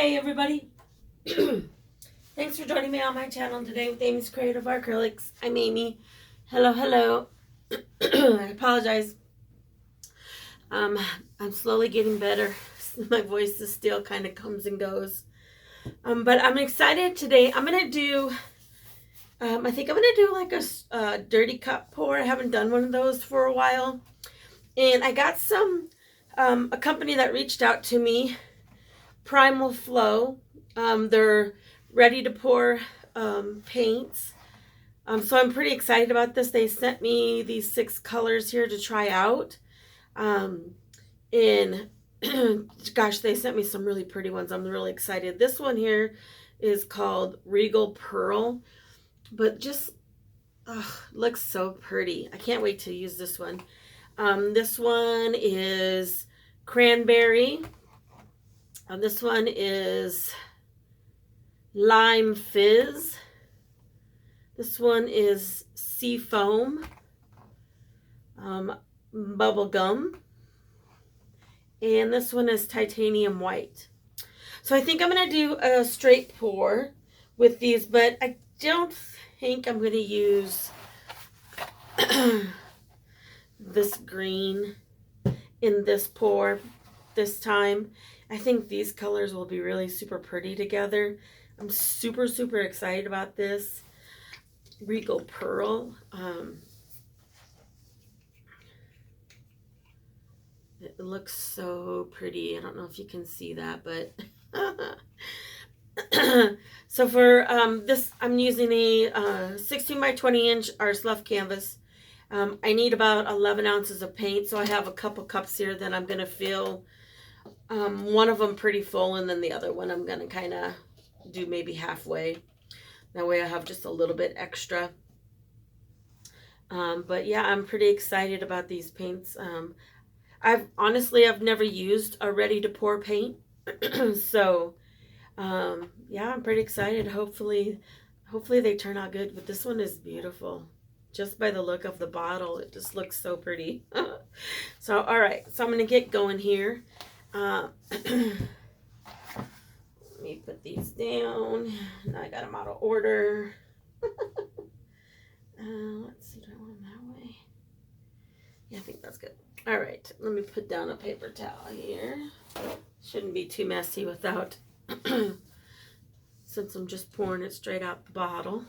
Hey everybody. Thanks for joining me on my channel today with Amy's Creative Acrylics. I'm Amy. Hello. I apologize. I'm slowly getting better. My voice is still kind of comes and goes. But I'm excited today. I'm gonna do I think I'm gonna do like a dirty cup pour. I haven't done one of those for a while. And I got some a company that reached out to me, Primal Flow. They're ready to pour paints. So I'm pretty excited about this. They sent me these 6 colors here to try out. And gosh, they sent me some really pretty ones. I'm really excited. This one here is called Regal Pearl, but just looks so pretty. I can't wait to use this one. This one is Cranberry. This one is Lime Fizz. This one is Sea Foam, Bubble Gum, and this one is Titanium White. So I think I'm going to do a straight pour with these, but I don't think I'm going to use this green in this pour this time. I think these colors will be really super pretty together. I'm super excited about this. Regal Pearl. It looks so pretty. I don't know if you can see that, but so for this, I'm using a 16 by 20 inch art slough canvas. I need about 11 ounces of paint, so I have a couple cups here that I'm going to fill. One of them pretty full, and then the other one I'm going to kind of do maybe halfway. That way I have just a little bit extra. But yeah, I'm pretty excited about these paints. I've never used a ready to pour paint. So yeah, I'm pretty excited. Hopefully they turn out good, but this one is beautiful. Just by the look of the bottle, it just looks so pretty. So all right, so I'm going to get going here. Let me put these down. I got them out of order. Let's see, do I want them that way? Yeah, I think that's good. All right, let me put down a paper towel here. Shouldn't be too messy without, since I'm just pouring it straight out the bottle.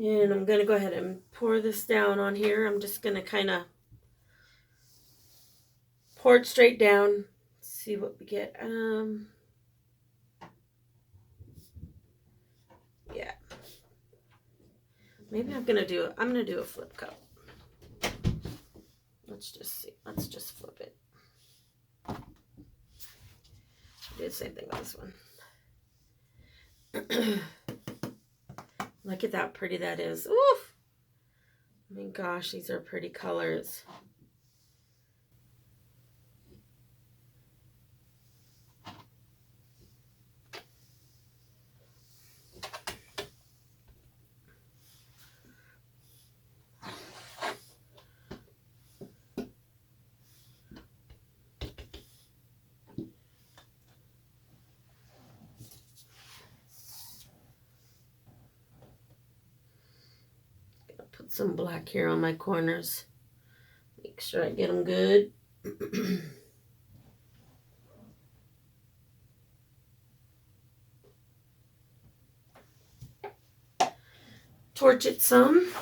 And I'm going to go ahead and pour this down on here. I'm just going to kind of pour it straight down. See what we get. Yeah. Maybe I'm going to do a flip cup. Let's just see. Let's just flip it. Do the same thing with this one. Look at that pretty that is. Oof! I mean, gosh, these are pretty colors. Put some black here on my corners. Make sure I get them good. Torch it some.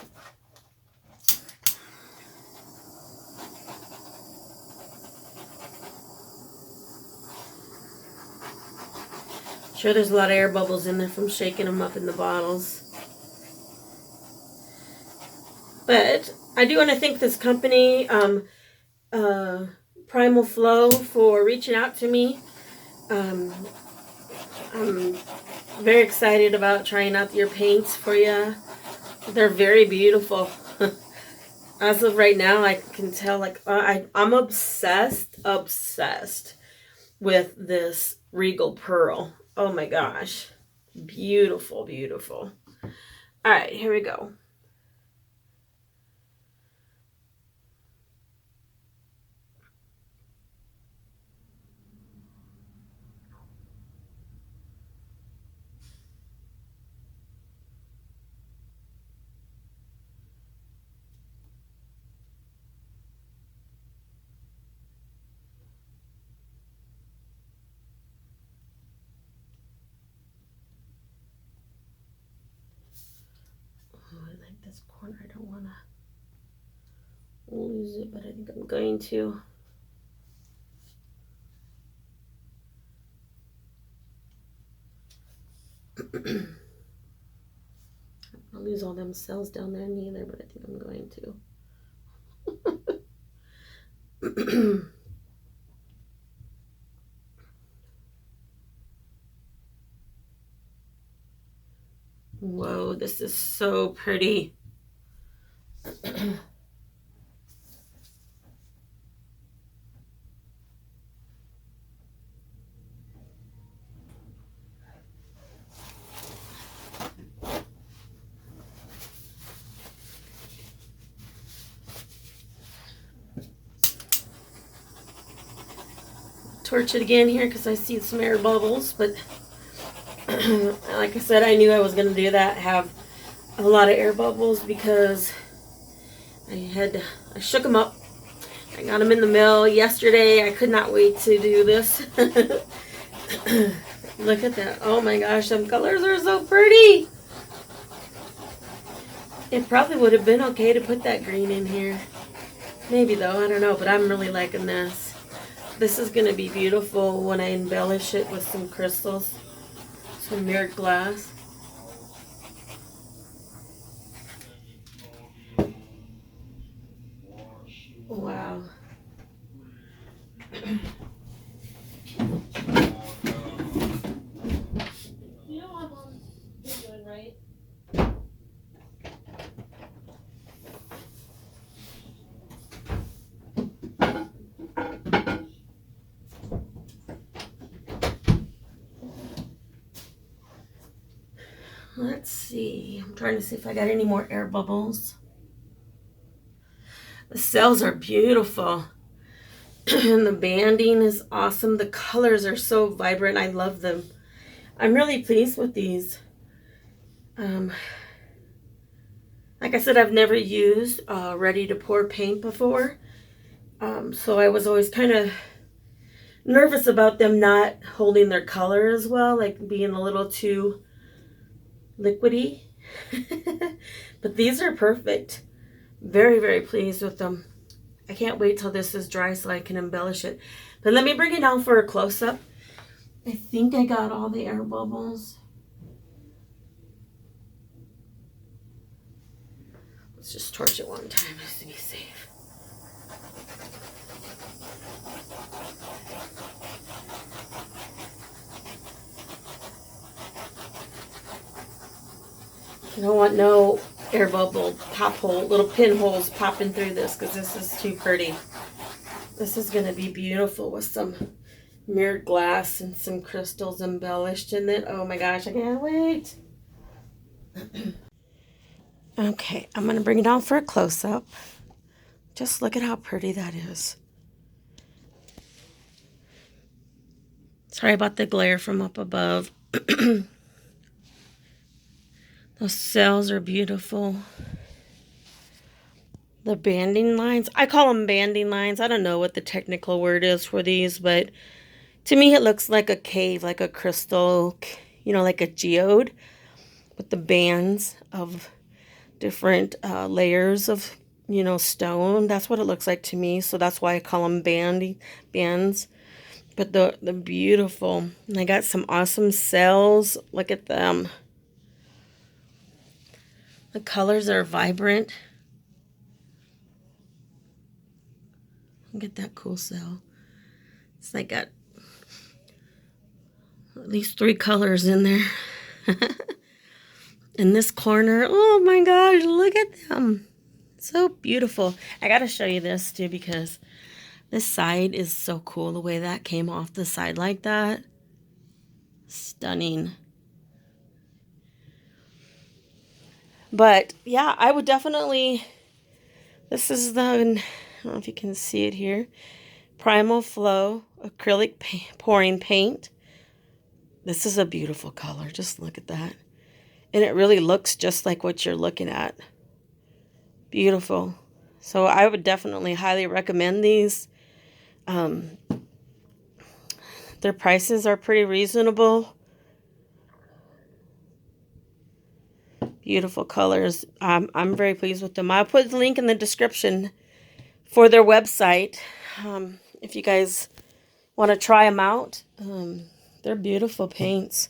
Sure, there's a lot of air bubbles in there from shaking them up in the bottles. But I do want to thank this company, Primal Flow, for reaching out to me. I'm very excited about trying out your paints for you. They're very beautiful. As of right now, I can tell, like, I'm obsessed with this Regal Pearl. Oh my gosh. Beautiful, beautiful. All right, here we go. This corner, I don't want to lose it, but I think I'm going to. I'll lose all them cells down there neither, but I think I'm going to. Whoa, this is so pretty. Torch it again here because I see some air bubbles, but like I said, I knew I was going to do that, have a lot of air bubbles, because I shook them up. I got them in the mail yesterday. I could not wait to do this. Look at that. Oh my gosh, them colors are so pretty. It probably would have been okay to put that green in here. Maybe though, I don't know, but I'm really liking this. This is going to be beautiful when I embellish it with some crystals, some mirrored glass. Wow. You know I'm doing right. Let's see. I'm trying to see if I got any more air bubbles. The cells are beautiful. And the banding is awesome. The colors are so vibrant. I love them. I'm really pleased with these. Like I said, I've never used ready to pour paint before. So I was always kind of nervous about them not holding their color as well, like being a little too liquidy. But these are perfect. Very, very pleased with them. I can't wait till this is dry so I can embellish it. But let me bring it down for a close-up. I think I got all the air bubbles. Let's just torch it one time just to be safe. I don't want no air bubble pop hole, little pinholes popping through this, because this is too pretty. This is going to be beautiful with some mirrored glass and some crystals embellished in it. Oh my gosh, I can't wait. Okay, I'm going to bring it down for a close-up. Just look at how pretty that is. Sorry about the glare from up above. Those cells are beautiful. the banding lines. I call them banding lines. I don't know what the technical word is for these, but to me it looks like a cave, like a crystal, you know, like a geode with the bands of different layers of, you know, stone. That's what it looks like to me. So that's why I call them bands. But the beautiful. And I got some awesome cells. Look at them. The colors are vibrant. Look at that cool cell. It's like got at least 3 colors in there. In this corner, oh my gosh, look at them. So beautiful. I gotta show you this too because this side is so cool. The way that came off the side like that. Stunning. But yeah, I would definitely, this is the, I don't know if you can see it here, Primal Flow Acrylic Pouring Paint. This is a beautiful color. Just look at that. And it really looks just like what you're looking at. Beautiful. So I would definitely highly recommend these. Their prices are pretty reasonable. Beautiful colors. I'm very pleased with them. I'll put the link in the description for their website. If you guys want to try them out. They're beautiful paints.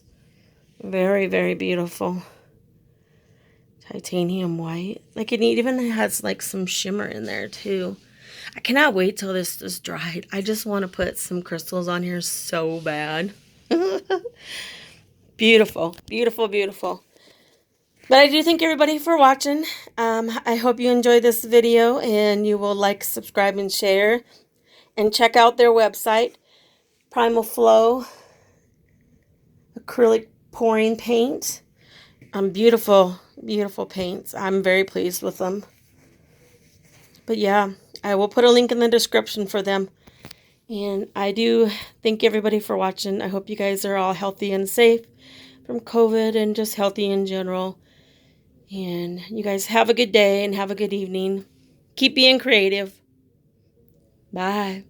Very, very beautiful. Titanium white. Like it even has like some shimmer in there too. I cannot wait till this is dried. I just want to put some crystals on here so bad. Beautiful, beautiful, beautiful. But I do thank everybody for watching. I hope you enjoyed this video and you will like, subscribe, and share. And check out their website, Primal Flow Acrylic Pouring Paint. Beautiful, beautiful paints. I'm very pleased with them. But yeah, I will put a link in the description for them. And I do thank everybody for watching. I hope you guys are all healthy and safe from COVID and just healthy in general. And you guys have a good day and have a good evening. Keep being creative. Bye.